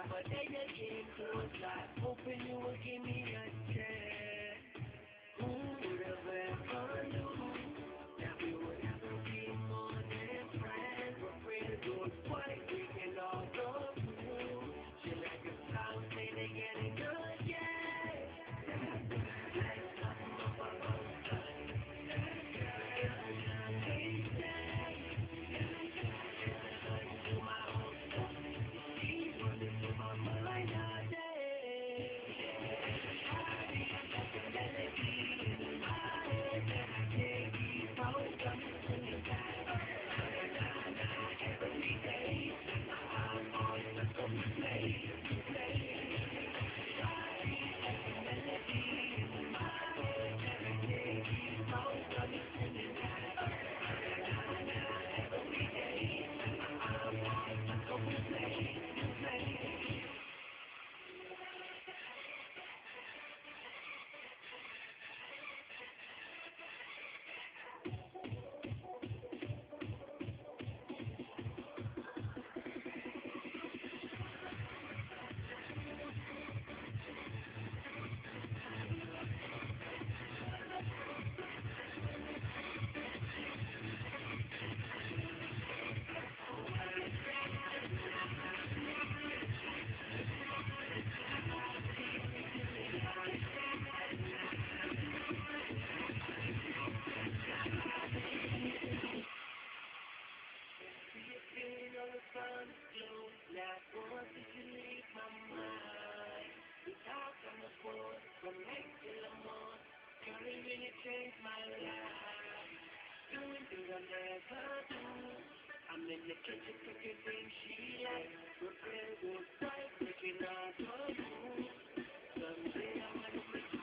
but then you came close, like hoping you would give me a chance. Would have ever knew that we would ever be more than friends. We're friends, good boy, we can all go through. She like a song, say they getting good, yeah. Like something of our own time. Do my own stuff. Keep running through my mind all day. Changed my life, doing things I never do. I'm in the kitchen cooking things she likes. We're friends, we're bright, making all the moves. Someday I'm gonna make